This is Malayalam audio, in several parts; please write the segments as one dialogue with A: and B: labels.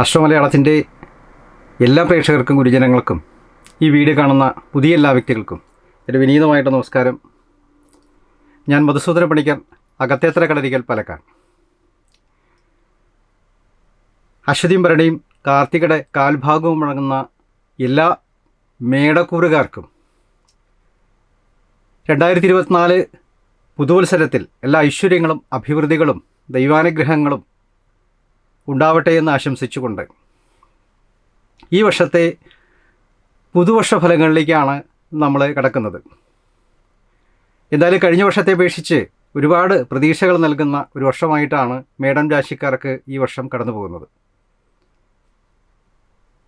A: അശ്വമലയാളത്തിൻ്റെ എല്ലാ പ്രേക്ഷകർക്കും ഗുരുജനങ്ങൾക്കും ഈ വീഡിയോ കാണുന്ന പുതിയ എല്ലാ വ്യക്തികൾക്കും എൻ്റെ വിനീതമായിട്ട് നമസ്കാരം. ഞാൻ മധുസൂദന പണിക്കർ, അകത്തേത്തര കളരിക്കൽ, പാലക്കാട്. അശ്വതിയും ഭരണിയും കാർത്തികയുടെ കാൽഭാഗവും മുഴങ്ങുന്ന എല്ലാ മേടക്കൂറുകാർക്കും 2024 പുതുവത്സരത്തിൽ എല്ലാ ഐശ്വര്യങ്ങളും അഭിവൃദ്ധികളും ദൈവാനുഗ്രഹങ്ങളും ഉണ്ടാവട്ടെ എന്ന് ആശംസിച്ചുകൊണ്ട് ഈ വർഷത്തെ പുതുവർഷ ഫലങ്ങളിലേക്കാണ് നമ്മൾ കടക്കുന്നത്. എന്തായാലും കഴിഞ്ഞ വർഷത്തെ അപേക്ഷിച്ച് ഒരുപാട് പ്രതീക്ഷകൾ നൽകുന്ന ഒരു വർഷമായിട്ടാണ് മേടം രാശിക്കാർക്ക് ഈ വർഷം കടന്നു പോകുന്നത്.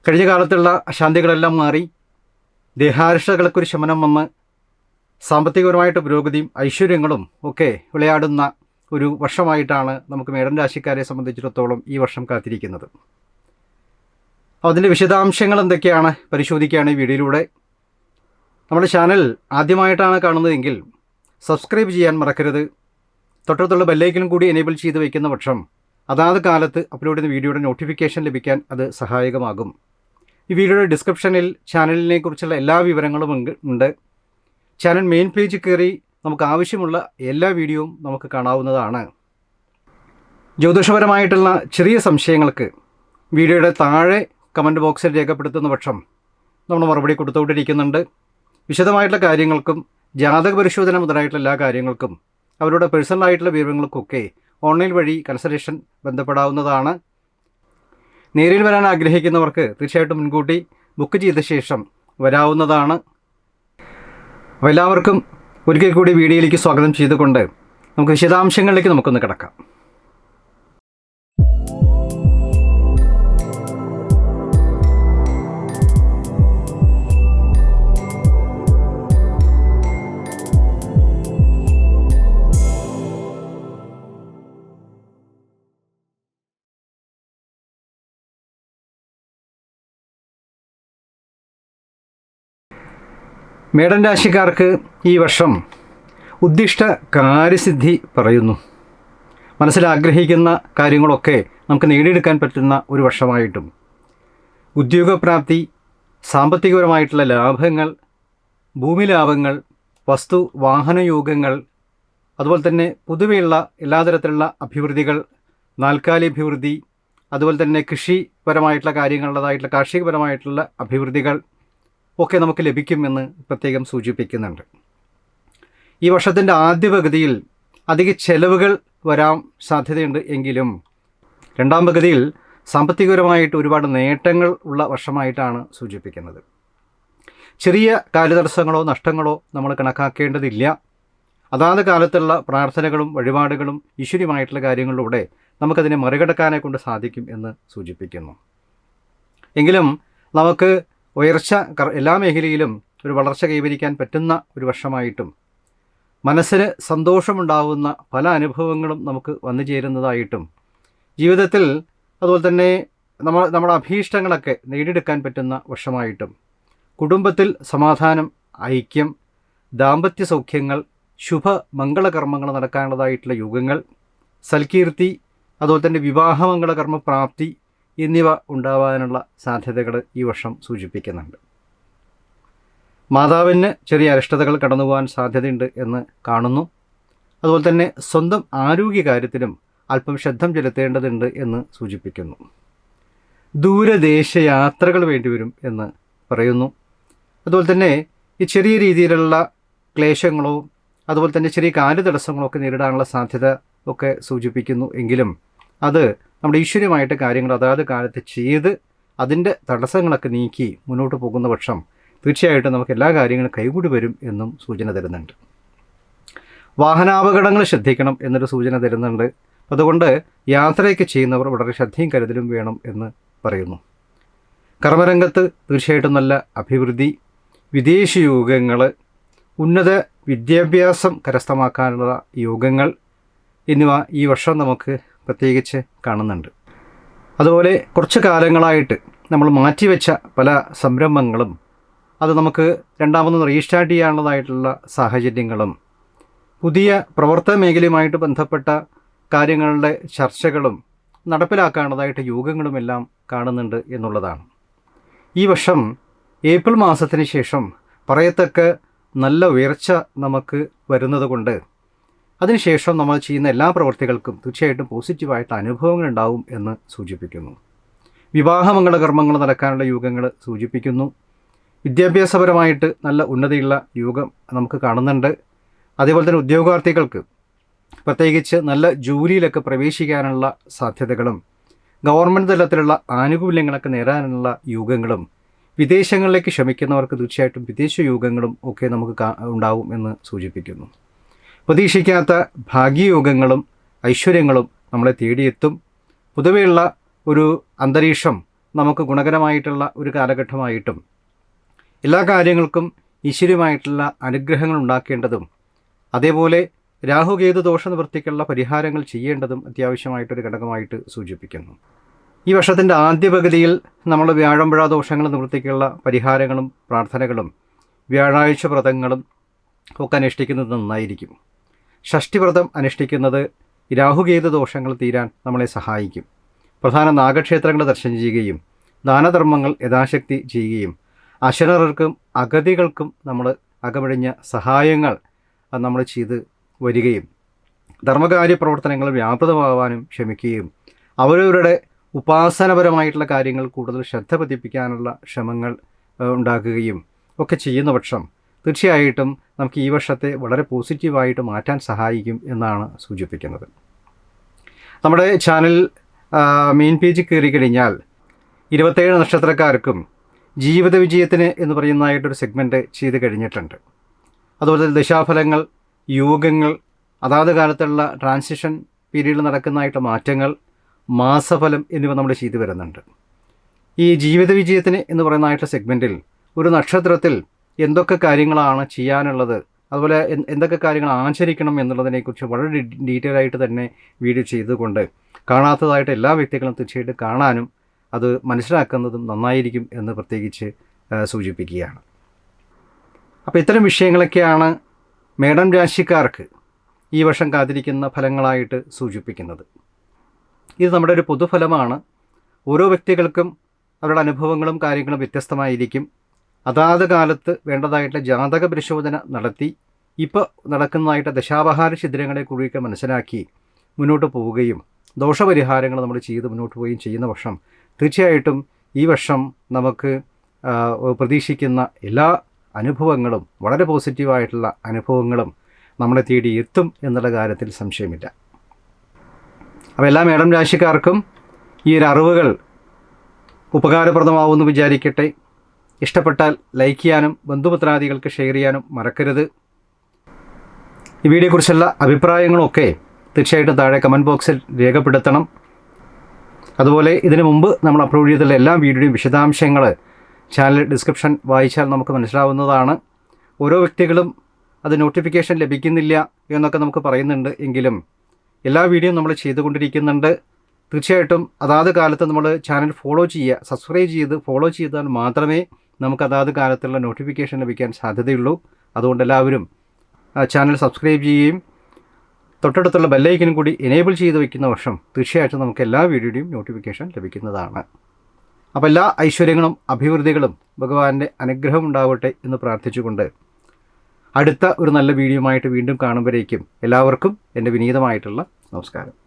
A: കഴിഞ്ഞ കാലത്തുള്ള അശാന്തികളെല്ലാം മാറി ദേഹാരിഷ്ടകൾക്കൊരു ശമനം വന്ന് സാമ്പത്തികപരമായിട്ട് പുരോഗതിയും ഐശ്വര്യങ്ങളും ഒക്കെ വിളയാടുന്ന ഒരു വർഷമായിട്ടാണ് നമുക്ക് മേടം രാശിക്കാരെ സംബന്ധിച്ചിടത്തോളം ഈ വർഷം കാത്തിരിക്കുന്നത്. അതിൻ്റെ വിശദാംശങ്ങൾ എന്തൊക്കെയാണ് പരിശോധിക്കുകയാണ് ഈ വീഡിയോയിലൂടെ. നമ്മുടെ ചാനൽ ആദ്യമായിട്ടാണ് കാണുന്നതെങ്കിൽ സബ്സ്ക്രൈബ് ചെയ്യാൻ മറക്കരുത്. തൊട്ടടുത്തുള്ള ബെല്ലൈക്കനും കൂടി എനേബിൾ ചെയ്ത് വയ്ക്കുന്ന പക്ഷം അതാത് കാലത്ത് അപ്ലോഡ് ചെയ്യുന്ന വീഡിയോയുടെ നോട്ടിഫിക്കേഷൻ ലഭിക്കാൻ അത് സഹായകമാകും. ഈ വീഡിയോയുടെ ഡിസ്ക്രിപ്ഷനിൽ ചാനലിനെ കുറിച്ചുള്ള എല്ലാ വിവരങ്ങളും ഉണ്ട്. ചാനൽ മെയിൻ പേജിൽ കയറി നമുക്ക് ആവശ്യമുള്ള എല്ലാ വീഡിയോയും നമുക്ക് കാണാവുന്നതാണ്. ജ്യോതിഷപരമായിട്ടുള്ള ചെറിയ സംശയങ്ങൾക്ക് വീഡിയോയുടെ താഴെ കമൻറ്റ് ബോക്സിൽ രേഖപ്പെടുത്തുന്ന പക്ഷം നമ്മൾ മറുപടി കൊടുത്തുകൊണ്ടിരിക്കുന്നുണ്ട്. വിശദമായിട്ടുള്ള കാര്യങ്ങൾക്കും ജാതക പരിശോധന മുതലായിട്ടുള്ള എല്ലാ കാര്യങ്ങൾക്കും അവരുടെ പേഴ്സണലായിട്ടുള്ള വിവരങ്ങൾക്കൊക്കെ ഓൺലൈൻ വഴി കൺസൾട്ടേഷൻ ബന്ധപ്പെടാവുന്നതാണ്. നേരിൽ വരാൻ ആഗ്രഹിക്കുന്നവർക്ക് തീർച്ചയായിട്ടും മുൻകൂട്ടി ബുക്ക് ചെയ്ത ശേഷം വരാവുന്നതാണ്. അപ്പോൾ എല്ലാവർക്കും ഒരിക്കൽ കൂടി വീഡിയോയിലേക്ക് സ്വാഗതം ചെയ്തുകൊണ്ട് നമുക്ക് വിശദാംശങ്ങളിലേക്ക് നമുക്കൊന്ന് കിടക്കാം. മേടൻ രാശിക്കാർക്ക് ഈ വർഷം ഉദ്ദിഷ്ട കാര്യസിദ്ധി പറയുന്നു. മനസ്സിലാഗ്രഹിക്കുന്ന കാര്യങ്ങളൊക്കെ നമുക്ക് നേടിയെടുക്കാൻ പറ്റുന്ന ഒരു വർഷമായിട്ടും ഉദ്യോഗപ്രാപ്തി, സാമ്പത്തികപരമായിട്ടുള്ള ലാഭങ്ങൾ, ഭൂമി ലാഭങ്ങൾ, വസ്തു വാഹനയോഗങ്ങൾ, അതുപോലെ തന്നെ പൊതുവെയുള്ള എല്ലാ തരത്തിലുള്ള അഭിവൃദ്ധികൾ, നാൽക്കാലി അതുപോലെ തന്നെ കൃഷിപരമായിട്ടുള്ള കാര്യങ്ങളുടേതായിട്ടുള്ള കാർഷികപരമായിട്ടുള്ള അഭിവൃദ്ധികൾ ഒക്കെ നമുക്ക് ലഭിക്കുമെന്ന് പ്രത്യേകം സൂചിപ്പിക്കുന്നുണ്ട്. ഈ വർഷത്തിൻ്റെ ആദ്യ പകുതിയിൽ അധിക ചെലവുകൾ വരാൻ സാധ്യതയുണ്ട് എങ്കിലും രണ്ടാം പകുതിയിൽ സാമ്പത്തികപരമായിട്ട് ഒരുപാട് നേട്ടങ്ങൾ ഉള്ള വർഷമായിട്ടാണ് സൂചിപ്പിക്കുന്നത്. ചെറിയ കാര്യതടസ്സങ്ങളോ നഷ്ടങ്ങളോ നമ്മൾ കണക്കാക്കേണ്ടതില്ല. അതാത് കാലത്തുള്ള പ്രാർത്ഥനകളും വഴിപാടുകളും ഈശ്വര്യമായിട്ടുള്ള കാര്യങ്ങളിലൂടെ നമുക്കതിനെ മറികടക്കാനെ കൊണ്ട് സാധിക്കും എന്ന് സൂചിപ്പിക്കുന്നു. എങ്കിലും നമുക്ക് ഉയർച്ച എല്ലാ മേഖലയിലും ഒരു വളർച്ച കൈവരിക്കാൻ പറ്റുന്ന ഒരു വർഷമായിട്ടും മനസ്സിന് സന്തോഷമുണ്ടാവുന്ന പല അനുഭവങ്ങളും നമുക്ക് വന്നു ചേരുന്നതായിട്ടും ജീവിതത്തിൽ അതുപോലെ തന്നെ നമ്മുടെ അഭീഷ്ടങ്ങളൊക്കെ നേടിയെടുക്കാൻ പറ്റുന്ന വർഷമായിട്ടും കുടുംബത്തിൽ സമാധാനം, ഐക്യം, ദാമ്പത്യ സൗഖ്യങ്ങൾ, ശുഭ മംഗളകർമ്മങ്ങൾ നടക്കാനുള്ളതായിട്ടുള്ള യുഗങ്ങൾ, സൽകീർത്തി, അതുപോലെ തന്നെ വിവാഹമംഗളകർമ്മ പ്രാപ്തി എന്നിവ ഉണ്ടാവാനുള്ള സാധ്യതകൾ ഈ വർഷം സൂചിപ്പിക്കുന്നുണ്ട്. മാതാവിന് ചെറിയ അരിഷ്ടതകൾ കടന്നു പോകാൻ സാധ്യതയുണ്ട് എന്ന് കാണുന്നു. അതുപോലെ തന്നെ സ്വന്തം ആരോഗ്യകാര്യത്തിലും അല്പം ശ്രദ്ധ ചെലുത്തേണ്ടതുണ്ട് എന്ന് സൂചിപ്പിക്കുന്നു. ദൂരദേശ യാത്രകൾ വേണ്ടിവരും എന്ന് പറയുന്നു. അതുപോലെ തന്നെ ഈ ചെറിയ രീതിയിലുള്ള ക്ലേശങ്ങളോ അതുപോലെ തന്നെ ചെറിയ കാര്യതടസ്സങ്ങളോ ഒക്കെ നേരിടാനുള്ള സാധ്യത ഒക്കെ സൂചിപ്പിക്കുന്നു. എങ്കിലും അത് നമ്മുടെ ഈശ്വര്യമായിട്ട് കാര്യങ്ങൾ അതാത് കാലത്ത് ചെയ്ത് അതിൻ്റെ തടസ്സങ്ങളൊക്കെ നീക്കി മുന്നോട്ട് പോകുന്ന പക്ഷം തീർച്ചയായിട്ടും നമുക്ക് എല്ലാ കാര്യങ്ങളും കൈകൂടി വരും എന്നും സൂചന തരുന്നുണ്ട്. വാഹനാപകടങ്ങൾ ശ്രദ്ധിക്കണം എന്നൊരു സൂചന തരുന്നുണ്ട്. അതുകൊണ്ട് യാത്രയൊക്കെ ചെയ്യുന്നവർ വളരെ ശ്രദ്ധയും കരുതലും വേണം എന്ന് പറയുന്നു. കർമ്മരംഗത്ത് തീർച്ചയായിട്ടും നല്ല അഭിവൃദ്ധി, വിദേശ യോഗങ്ങൾ, ഉന്നത വിദ്യാഭ്യാസം കരസ്ഥമാക്കാനുള്ള യോഗങ്ങൾ എന്നിവ ഈ വർഷം നമുക്ക് പ്രത്യേകിച്ച് കാണുന്നുണ്ട്. അതുപോലെ കുറച്ച് കാലങ്ങളായിട്ട് നമ്മൾ മാറ്റിവെച്ച പല സംരംഭങ്ങളും അത് നമുക്ക് രണ്ടാമതൊന്ന് റീസ്റ്റാർട്ട് ചെയ്യാനുള്ളതായിട്ടുള്ള സാഹചര്യങ്ങളും പുതിയ പ്രവർത്തന മേഖലയുമായിട്ട് ബന്ധപ്പെട്ട കാര്യങ്ങളുടെ ചർച്ചകളും നടപ്പിലാക്കാനുള്ളതായിട്ട് യോഗങ്ങളുമെല്ലാം കാണുന്നുണ്ട് എന്നുള്ളതാണ്. ഈ വർഷം ഏപ്രിൽ മാസത്തിന് ശേഷം പറയത്തക്ക നല്ല ഉയർച്ച നമുക്ക് വരുന്നത് കൊണ്ട് അതിനുശേഷം നമ്മൾ ചെയ്യുന്ന എല്ലാ പ്രവൃത്തികൾക്കും തീർച്ചയായിട്ടും പോസിറ്റീവായിട്ട് അനുഭവങ്ങൾ ഉണ്ടാവും എന്ന് സൂചിപ്പിക്കുന്നു. വിവാഹമംഗളകർമ്മങ്ങൾ നടക്കാനുള്ള യോഗങ്ങൾ സൂചിപ്പിക്കുന്നു. വിദ്യാഭ്യാസപരമായിട്ട് നല്ല ഉന്നതിയുള്ള യോഗം നമുക്ക് കാണുന്നുണ്ട്. അതേപോലെ തന്നെ ഉദ്യോഗാർത്ഥികൾക്ക് പ്രത്യേകിച്ച് നല്ല ജോലിയിലൊക്കെ പ്രവേശിക്കാനുള്ള സാധ്യതകളും ഗവൺമെൻറ് തലത്തിലുള്ള ആനുകൂല്യങ്ങളൊക്കെ നേടാനുള്ള യോഗങ്ങളും വിദേശങ്ങളിലേക്ക് ശ്രമിക്കുന്നവർക്ക് തീർച്ചയായിട്ടും വിദേശ യോഗങ്ങളും ഒക്കെ നമുക്ക് ഉണ്ടാവും എന്ന് സൂചിപ്പിക്കുന്നു. പ്രതീക്ഷിക്കാത്ത ഭാഗ്യയോഗങ്ങളും ഐശ്വര്യങ്ങളും നമ്മളെ തേടിയെത്തും. പൊതുവെയുള്ള ഒരു അന്തരീക്ഷം നമുക്ക് ഗുണകരമായിട്ടുള്ള ഒരു കാലഘട്ടമായിട്ടും എല്ലാ കാര്യങ്ങൾക്കും ഈശ്വര്യമായിട്ടുള്ള അനുഗ്രഹങ്ങൾ ഉണ്ടാക്കേണ്ടതും അതേപോലെ രാഹുകേതു ദോഷ നിവൃത്തിക്കുള്ള പരിഹാരങ്ങൾ ചെയ്യേണ്ടതും അത്യാവശ്യമായിട്ടൊരു ഘടകമായിട്ട് സൂചിപ്പിക്കുന്നു. ഈ വർഷത്തിൻ്റെ ആദ്യ പകുതിയിൽ നമ്മൾ വ്യാഴമ്പഴ ദോഷങ്ങൾ നിവൃത്തിക്കുള്ള പരിഹാരങ്ങളും പ്രാർത്ഥനകളും വ്യാഴാഴ്ച വ്രതങ്ങളും ഒക്കെ അനുഷ്ഠിക്കുന്നത് നന്നായിരിക്കും. ഷഷ്ടിവ്രതം അനുഷ്ഠിക്കുന്നത് രാഹുകേതു ദോഷങ്ങൾ തീരാൻ നമ്മളെ സഹായിക്കും. പ്രധാന നാഗക്ഷേത്രങ്ങൾ ദർശനം ചെയ്യുകയും ദാനധർമ്മങ്ങൾ യഥാശക്തി ചെയ്യുകയും അശരണർക്കും അഗതികൾക്കും നമ്മൾ അകമഴിഞ്ഞ സഹായങ്ങൾ നമ്മൾ ചെയ്ത് വരികയും ധർമ്മകാര്യ പ്രവർത്തനങ്ങൾ വ്യാപൃതമാവാനും ശ്രമിക്കുകയും അവരവരുടെ ഉപാസനപരമായിട്ടുള്ള കാര്യങ്ങൾ കൂടുതൽ ശ്രദ്ധ പതിപ്പിക്കാനുള്ള ശ്രമങ്ങൾ ഉണ്ടാക്കുകയും ഒക്കെ ചെയ്യുന്ന പക്ഷം തീർച്ചയായിട്ടും നമുക്ക് ഈ വർഷത്തെ വളരെ പോസിറ്റീവായിട്ട് മാറ്റാൻ സഹായിക്കും എന്നാണ് സൂചിപ്പിക്കുന്നത്. നമ്മുടെ ചാനൽ മെയിൻ പേജിൽ കയറി കഴിഞ്ഞാൽ 27 നക്ഷത്രക്കാർക്കും ജീവിത വിജയത്തിന് എന്ന് പറയുന്നതായിട്ടൊരു സെഗ്മെൻറ്റ് ചെയ്ത് കഴിഞ്ഞിട്ടുണ്ട്. അതുപോലെ തന്നെ ദശാഫലങ്ങൾ, യോഗങ്ങൾ, അതാത് കാലത്തുള്ള ട്രാൻസിഷൻ പീരീഡിൽ നടക്കുന്നതായിട്ട് മാറ്റങ്ങൾ, മാസഫലം എന്നിവ നമ്മൾ ചെയ്തു വരുന്നുണ്ട്. ഈ ജീവിത വിജയത്തിന് എന്ന് പറയുന്നതായിട്ട് സെഗ്മെൻറ്റിൽ ഒരു നക്ഷത്രത്തിൽ എന്തൊക്കെ കാര്യങ്ങളാണ് ചെയ്യാനുള്ളത്, അതുപോലെ എന്തൊക്കെ കാര്യങ്ങൾ ആചരിക്കണം എന്നുള്ളതിനെക്കുറിച്ച് വളരെ ഡീറ്റെയിൽ ആയിട്ട് തന്നെ വീഡിയോ ചെയ്തുകൊണ്ട് കാണാത്തതായിട്ട് എല്ലാ വ്യക്തികളും തീർച്ചയായിട്ടും കാണാനും അത് മനസ്സിലാക്കുന്നതും നന്നായിരിക്കും എന്ന് പ്രത്യേകിച്ച് സൂചിപ്പിക്കുകയാണ്. അപ്പോൾ ഇത്തരം വിഷയങ്ങളൊക്കെയാണ് മേടം രാശിക്കാർക്ക് ഈ വർഷം കാത്തിരിക്കുന്ന ഫലങ്ങളായിട്ട് സൂചിപ്പിക്കുന്നത്. ഇത് നമ്മുടെ ഒരു പൊതുഫലമാണ്. ഓരോ വ്യക്തികൾക്കും അവരുടെ അനുഭവങ്ങളും കാര്യങ്ങളും വ്യത്യസ്തമായിരിക്കും. അതാത് കാലത്ത് വേണ്ടതായിട്ടുള്ള ജാതക പരിശോധന നടത്തി ഇപ്പോൾ നടക്കുന്നതായിട്ട് ദശാവഹാര ഛിദ്രങ്ങളെക്കുറിയൊക്കെ മനസ്സിലാക്കി മുന്നോട്ട് പോവുകയും ദോഷപരിഹാരങ്ങൾ നമ്മൾ ചെയ്ത് മുന്നോട്ട് പോവുകയും ചെയ്യുന്ന വർഷം തീർച്ചയായിട്ടും ഈ വർഷം നമുക്ക് പ്രതീക്ഷിക്കുന്ന എല്ലാ അനുഭവങ്ങളും വളരെ പോസിറ്റീവായിട്ടുള്ള അനുഭവങ്ങളും നമ്മളെ തേടി എത്തും എന്നുള്ള കാര്യത്തിൽ സംശയമില്ല. അപ്പോൾ എല്ലാ മേടം രാശിക്കാർക്കും ഈ ഒരു അറിവുകൾ ഉപകാരപ്രദമാവുമെന്ന് വിചാരിക്കട്ടെ. ഇഷ്ടപ്പെട്ടാൽ ലൈക്ക് ചെയ്യാനും ബന്ധുമിത്രാദികൾക്ക് ഷെയർ ചെയ്യാനും മറക്കരുത്. ഈ വീഡിയോയെക്കുറിച്ചുള്ള അഭിപ്രായങ്ങളൊക്കെ തീർച്ചയായിട്ടും താഴെ കമൻറ്റ് ബോക്സിൽ രേഖപ്പെടുത്തണം. അതുപോലെ ഇതിനു മുമ്പ് നമ്മൾ അപ്ലോഡ് ചെയ്തിട്ടുള്ള എല്ലാ വീഡിയോയും വിശദാംശങ്ങൾ ചാനൽ ഡിസ്ക്രിപ്ഷൻ വായിച്ചാൽ നമുക്ക് മനസ്സിലാവുന്നതാണ്. ഓരോ വ്യക്തികളും അത് നോട്ടിഫിക്കേഷൻ ലഭിക്കുന്നില്ല എന്നൊക്കെ നമുക്ക് പറയുന്നുണ്ട്. എങ്കിലും എല്ലാ വീഡിയോയും നമ്മൾ ചെയ്തുകൊണ്ടിരിക്കുന്നുണ്ട്. തീർച്ചയായിട്ടും അതാത് കാലത്ത് നമ്മൾ ചാനൽ ഫോളോ ചെയ്യുക, സബ്സ്ക്രൈബ് ചെയ്ത് ഫോളോ ചെയ്താൽ മാത്രമേ നമുക്ക് അതാത് കാലത്തുള്ള നോട്ടിഫിക്കേഷൻ ലഭിക്കാൻ സാധ്യതയുള്ളൂ. അതുകൊണ്ട് എല്ലാവരും ചാനൽ സബ്സ്ക്രൈബ് ചെയ്യുകയും തൊട്ടടുത്തുള്ള ബെല്ലൈക്കനും കൂടി എനേബിൾ ചെയ്ത് വയ്ക്കുന്ന വർഷം തീർച്ചയായിട്ടും നമുക്ക് എല്ലാ വീഡിയോയുടെയും നോട്ടിഫിക്കേഷൻ ലഭിക്കുന്നതാണ്. അപ്പോൾ എല്ലാ ഐശ്വര്യങ്ങളും അഭിവൃദ്ധികളും ഭഗവാന്റെ അനുഗ്രഹം ഉണ്ടാവട്ടെ എന്ന് പ്രാർത്ഥിച്ചുകൊണ്ട് അടുത്ത ഒരു നല്ല വീഡിയോയുമായിട്ട് വീണ്ടും കാണുമ്പോഴേക്കും എല്ലാവർക്കും എൻ്റെ വിനീതമായിട്ടുള്ള നമസ്കാരം.